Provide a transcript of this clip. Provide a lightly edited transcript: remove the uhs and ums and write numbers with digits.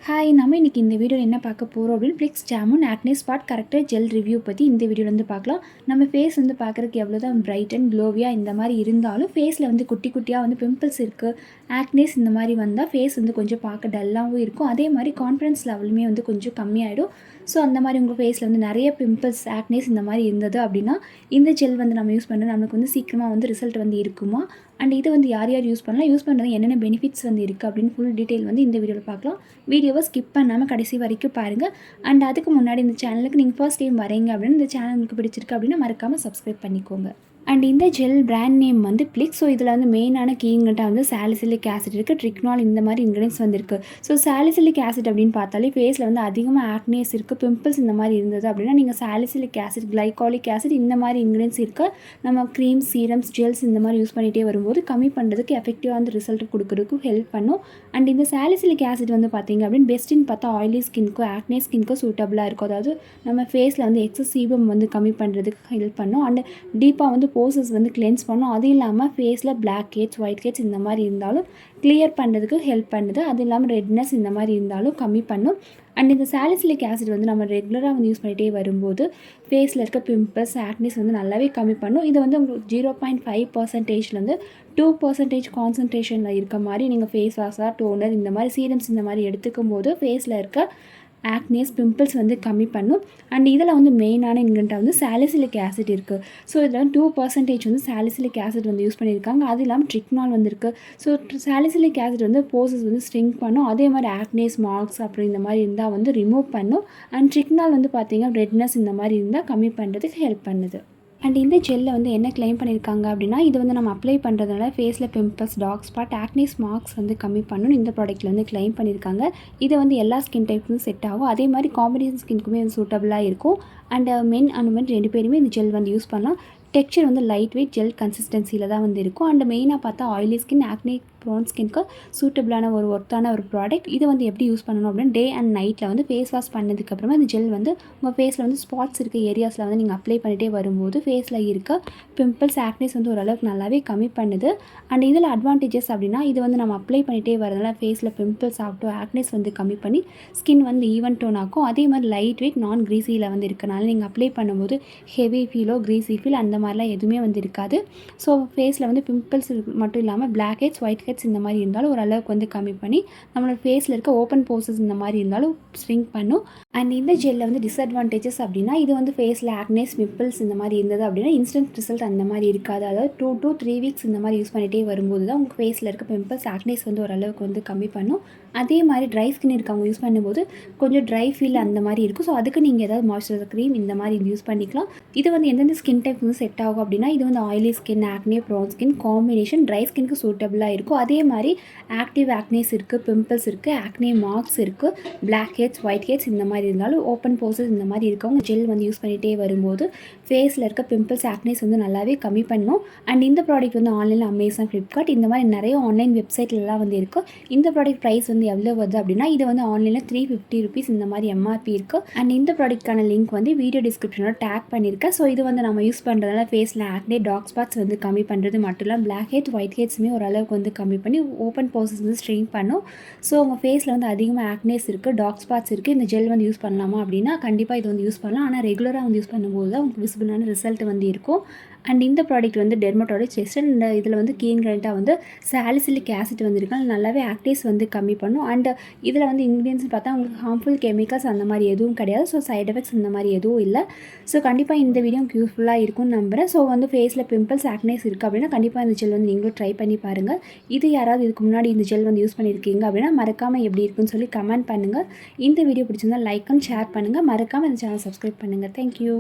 Hi நம்ம இன்றைக்கி இந்த வீடியோவில் என்ன பார்க்க போகிறோம் அப்படின்னு Plix Jamun Acne spot character gel review பற்றி இந்த வீடியோவில் வந்து பார்க்கலாம். நம்ம ஃபேஸ் வந்து பார்க்குறதுக்கு எவ்வளோ தான் பிரைட் அண்ட் க்ளோவியாக இந்த மாதிரி இருந்தாலும் ஃபேஸில் வந்து குட்டி குட்டியாக வந்து பிம்பிள்ஸ் இருக்குது, ஆக்னேஸ் இந்த மாதிரி வந்தால் ஃபேஸ் வந்து கொஞ்சம் பார்க்க டல்லாகவும் இருக்கும். அதே மாதிரி கான்ஃபிடன்ஸ் லெவலுமே வந்து கொஞ்சம் கம்மியாகிடும். ஸோ அந்த மாதிரி உங்கள் ஃபேஸில் வந்து நிறைய பிம்பிள்ஸ், ஆக்னேஸ் இந்த மாதிரி இருந்தது அப்படின்னா இந்த ஜெல் வந்து நம்ம யூஸ் பண்ணுறது நம்மளுக்கு வந்து சீக்கிரமாக வந்து ரிசல்ட் வந்து இருக்குமா, அண்ட் இது வந்து யார் யார் யூஸ் பண்ணலாம், யூஸ் பண்ணுறது என்னென்ன பெனிஃபிட்ஸ் வந்து இருக்குது அப்படின்னு ஃபுல் டீட்டெயில் வந்து இந்த வீடியோவில் பார்க்கலாம். வீடியோவை ஸ்கிப் பண்ணாமல் கடைசி வரைக்கும் பாருங்கள். அண்ட் அதுக்கு முன்னாடி இந்த சேனலுக்கு நீங்கள் ஃபர்ஸ்ட் டைம் வரீங்க அப்படின்னு இந்த சேனல் உங்களுக்கு பிடிச்சிருக்கு அப்படின்னா மறக்காமல் சப்ஸ்கிரைப் பண்ணிக்கோங்க. அண்ட் இந்த ஜெல் பிராண்ட் நேம் வந்து பிளிக்ஸ். ஸோ இதில் வந்து மெயினான கீங்கிட்ட வந்து சாலிசிலிக் ஆசிட் இருக்குது, ட்ரிக்னால் இந்த மாதிரி இன்க்ரீடியன்ஸ் வந்து இருக்குது. ஸோ சாலிசிலிக் ஆசிட் அப்படின்னு பார்த்தாலே ஃபேஸில் வந்து அதிகமாக ஆக்னேஸ் இருக்குது, பிம்பிள்ஸ் இந்த மாதிரி இருந்தது அப்படின்னா நீங்கள் சாலிசிலிக் ஆசிட், கிளைகாலிக் ஆசிட் இந்த மாதிரி இன்க்ரீடியன்ஸ் இருக்க நம்ம க்ரீம்ஸ், சீரம்ஸ், ஜெல்ஸ் இந்த மாதிரி யூஸ் பண்ணிகிட்டே வரும்போது கம்மி பண்ணுறதுக்கு எஃபெக்டிவாக வந்து ரிசல்ட் கொடுக்குறதுக்கு ஹெல்ப் பண்ணும். அண்ட் இந்த சாலிசிலிக் ஆசிட் வந்து பார்த்திங்க அப்படின்னு பெஸ்ட்டுன்னு பார்த்தா ஆயிலி ஸ்கின்க்கோ ஆக்னே ஸ்கின்க்கோ சூட்டபுளாக இருக்கும். அதாவது நம்ம ஃபேஸில் வந்து எக்ஸஸ் சீபம் வந்து கம்மி பண்ணுறதுக்கு ஹெல்ப் பண்ணும். அண்ட் டீப்பாக வந்து போர்சஸ் வந்து கிளென்ஸ் பண்ணும். அது இல்லாமல் ஃபேஸில் பிளாக் ஹெட்ஸ், ஒயிட் ஹெட்ஸ் இந்த மாதிரி இருந்தாலும் கிளியர் பண்ணுறதுக்கு ஹெல்ப் பண்ணுது. அது இல்லாமல் ரெட்னஸ் இந்த மாதிரி இருந்தாலும் கம்மி பண்ணும். அண்ட் இந்த சாலிசிலிக் ஆசிட் வந்து நம்ம ரெகுலராக வந்து யூஸ் பண்ணிகிட்டே வரும்போது ஃபேஸில் இருக்க பிம்பிள்ஸ், ஆக்னிஸ் வந்து நல்லாவே கம்மி பண்ணும். இது வந்து உங்களுக்கு 0.5%லேருந்து 2% கான்சன்ட்ரேஷனில் இருக்க மாதிரி நீங்கள் ஃபேஸ் வாஷாக, டோனர் இந்த மாதிரி சீரம்ஸ் இந்த மாதிரி எடுத்துக்கும் போது ஃபேஸில் இருக்க ஆக்னேஸ், பிம்பிள்ஸ் வந்து கம்மி பண்ணும். அண்ட் இதில் வந்து மெயினான இன்க்ரீடியண்ட்டாக வந்து சாலிசிலிக் ஆசிட் இருக்குது. ஸோ இதில் 2% வந்து சாலிசிலிக் ஆசிட் வந்து யூஸ் பண்ணியிருக்காங்க. அது இல்லாமல் ட்ரிக்னால் வந்து இருக்குது. ஸோ சாலிசிலிக் ஆசிட் வந்து போர்சஸ் வந்து ஸ்ட்ரிங்க் பண்ணும். அதே மாதிரி ஆக்னேஸ், மார்க்ஸ் அப்புறம் இந்த மாதிரி இருந்தால் வந்து ரிமூவ் பண்ணும். அண்ட் ட்ரிக்னால் வந்து பார்த்திங்கன்னா ரெட்னஸ் இந்த மாதிரி இருந்தால் கம்மி பண்ணுறதுக்கு ஹெல்ப் பண்ணுது. அண்ட் இந்த ஜெல்லில் வந்து என்ன கிளைம் பண்ணியிருக்காங்க அப்படின்னா இது வந்து நம்ம அப்ளை பண்ணுறதுனால ஃபேஸில் pimples, dark spot, acne's marks வந்து கம்மி பண்ணணும்னு இந்த ப்ராடக்ட்டில் வந்து கிளைம் பண்ணியிருக்காங்க. இதை வந்து எல்லா ஸ்கின் டைப்புக்கும் செட் ஆகும். அதே மாதிரி காம்பினேஷன் ஸ்கின்க்குமே வந்து சூட்டபுளாக இருக்கும். அண்ட் மென் அண்ட் உமன் 2 பேருமே இந்த ஜெல் வந்து யூஸ் பண்ணலாம். டெக்ஸ்சர் வந்து லைட் வெயிட் ஜெல் கன்சிஸ்டன்சியில் தான் வந்து இருக்கும். அண்ட் மெயினாக பார்த்தா ஆயிலி ஸ்கின், ஆக்னே ப்ரோன் ஸ்கின்க்கு சூட்டபுளான ஒரு ஒர்த்தான ஒரு ப்ராடக்ட். இதை வந்து எப்படி யூஸ் பண்ணணும் அப்படின்னு டே அண்ட் நைட்டில் வந்து ஃபேஸ் வாஷ் பண்ணதுக்கப்புறமா இந்த ஜெல் வந்து உங்கள் ஃபேஸில் வந்து ஸ்பாட்ஸ் இருக்க ஏரியாஸில் வந்து நீங்கள் அப்ளை பண்ணிகிட்டே வரும்போது ஃபேஸில் இருக்க பிம்பிள்ஸ், ஆக்னேஸ் வந்து ஓரளவுக்கு நல்லாவே கம்மி பண்ணுது. அண்ட் இதில் அட்வான்டேஜஸ் அப்படின்னா இது வந்து நம்ம அப்ளை பண்ணிகிட்டே வரதுனால ஃபேஸில் பிம்பிள்ஸ் ஆகட்டும், ஆக்னேஸ் வந்து கம்மி பண்ணி ஸ்கின் வந்து ஈவன் டோன் ஆகும். அதே மாதிரி லைட் வெயிட், நான் க்ரீஸியில் வந்து இருக்கனால நீங்கள் அப்ளை பண்ணும்போது ஹெவி ஃபீலோ, க்ரீஸி ஃபீல் அந்த மாதிரிலாம் எதுவுமே வந்து இருக்காது. ஸோ ஃபேஸில் வந்து பிம்பிள்ஸ் மட்டும் இல்லாமல் பிளாக் ஹெட்ஸ், ஒயிட் ஹெட்ஸ் இந்த மாதிரி இருந்தாலும் ஓரளவுக்கு வந்து கம்மி பண்ணி நம்மளோட ஃபேஸில் இருக்க ஓப்பன் போர்சஸ் இந்த மாதிரி இருந்தாலும் ஸ்ட்ரிங்க் பண்ணும். அண்ட் இந்த ஜெல்லில் வந்து டிஸ்அட்வான்டேஜஸ் அப்படின்னா இது வந்து ஃபேஸில் ஆக்னேஸ், பிம்பிள்ஸ் இந்த மாதிரி இருந்தது அப்படின்னா இன்ஸ்டன்ட் ரிசல்ட் அந்த மாதிரி இருக்காது. அதாவது 2 to 3 வீக்ஸ் இந்த மாதிரி யூஸ் பண்ணிகிட்டே வரும்போது தான் உங்கள் ஃபேஸில் இருக்க பிம்பிள்ஸ், ஆக்னேஸ் வந்து ஓரளவுக்கு வந்து கம்மி பண்ணும். அதே மாதிரி ட்ரை ஸ்கின் இருக்கவங்க யூஸ் பண்ணும்போது கொஞ்சம் ட்ரை ஃபீல் அந்த மாதிரி இருக்கும். ஸோ அதுக்கு நீங்கள் ஏதாவது மாய்ஸ்சரைசர் க்ரீம் இந்த மாதிரி யூஸ் பண்ணிக்கலாம். இது வந்து எந்தெந்த ஸ்கின் டைப் வந்து செட் ஆகும் அப்படின்னா இது வந்து oily skin, acne prone skin combination dry ஸ்கின்க்கு சூட்டபுளாக இருக்கும். அதே மாதிரி ஆக்டிவ் ஆக்னேஸ் இருக்குது, பிம்பிள்ஸ் இருக்குது, ஆக்னே மார்க்ஸ் இருக்குது, பிளாக் ஹெட்ஸ், ஒயிட் ஹெட்ஸ் இந்த மாதிரி இருந்தாலும் ஓப்பன் போர்சஸ் இந்த மாதிரி இருக்கவங்க ஜெல் வந்து யூஸ் பண்ணிகிட்டே வரும்போது ஃபேஸில் இருக்க பிம்பிள்ஸ், ஆக்னேஸ் வந்து நல்லாவே கம்மி பண்ணும். அண்ட் இந்த ப்ராடக்ட் வந்து ஆன்லைனில் அமேசான், ஃப்ளிப்கார்ட் இந்த மாதிரி நிறைய ஆன்லைன் வெப்சைட்லலாம் வந்து இருக்குது. இந்த ப்ராடக்ட் ப்ரைஸ் வந்து எவ்வளோ வருது அப்படின்னா இது வந்து ஆன்லைனில் 350 rupees இந்த மாதிரி எம்ஆர்பி இருக்குது. அண்ட் இந்த ப்ராடக்ட்கான லிங்க் வந்து வீடியோ டிஸ்கிரிப்ஷனோட டேக் பண்ணியிருக்கேன். ஸோ இது வந்து நம்ம யூஸ் பண்ணுறதுனால ஃபேஸில் ஆக்னே, டார்க் ஸ்பாட்ஸ் வந்து கம்மி பண்ணுறது மட்டும் இல்லாமல் பிளாக் ஹெட்ஸ், ஒயிட் ஹெட்ஸுமே ஓரளவுக்கு வந்து கம்மி பண்ணி ஓப்பன் போர்சஸ் வந்து ஸ்ட்ரெயின் பண்ணும். ஸோ உங்கள் ஃபேஸில் வந்து அதிகமாக ஆக்னேஸ் இருக்குது, டார்க் ஸ்பாட்ஸ் இருக்குது, இந்த ஜெல் வந்து யூஸ் பண்ணலாமா அப்படின்னா கண்டிப்பாக இது வந்து யூஸ் பண்ணலாம். ஆனால் ரெகுலராக வந்து யூஸ் பண்ணும்போது தான் உங்களுக்கு விசிபிளான ரிசல்ட் வந்து இருக்கும். அண்ட் இந்த ப்ராடக்ட் வந்து டெர்மட்டாலஜிஸ்ட் அண்ட் இதில் வந்து கீன்கிரண்ட்டாக வந்து சாலிசிலிக் ஆசிட் வந்துருக்காங்க, நல்லாவே ஆக்னேஸ் வந்து கம்மி பண்ணும். அண்ட் இதில் வந்து இன்க்ரீடியன்ஸ் பார்த்தா உங்களுக்கு ஹார்ம்ஃபுல் கெமிக்கல்ஸ் அந்த மாதிரி எதுவும் கிடையாது. ஸோ சைட் எஃபெக்ட்ஸ் இந்த மாதிரி எதுவும் இல்லை. ஸோ கண்டிப்பாக இந்த வீடியோ யூஸ்ஃபுல்லாக இருக்கும்னு நம்புகிறேன். ஸோ வந்து ஃபேஸில் பிம்பிள்ஸ், ஆக்னேஸ் இருக்குது அப்படின்னா கண்டிப்பாக இந்த ஜெல் வந்து நீங்களும் ட்ரை பண்ணி பாருங்கள். இது யாராவது இதுக்கு முன்னாடி இந்த ஜெல் வந்து யூஸ் பண்ணியிருக்கீங்க அப்படின்னா மறக்காமல் எப்படி இருக்குன்னு சொல்லி கமெண்ட் பண்ணுங்கள். இந்த வீடியோ பிடிச்சிருந்தால் லைக் அண்ட் ஷேர் பண்ணுங்கள். மறக்காமல் இந்த சேனல் சப்ஸ்கிரைப் பண்ணுங்கள். தேங்க்யூ.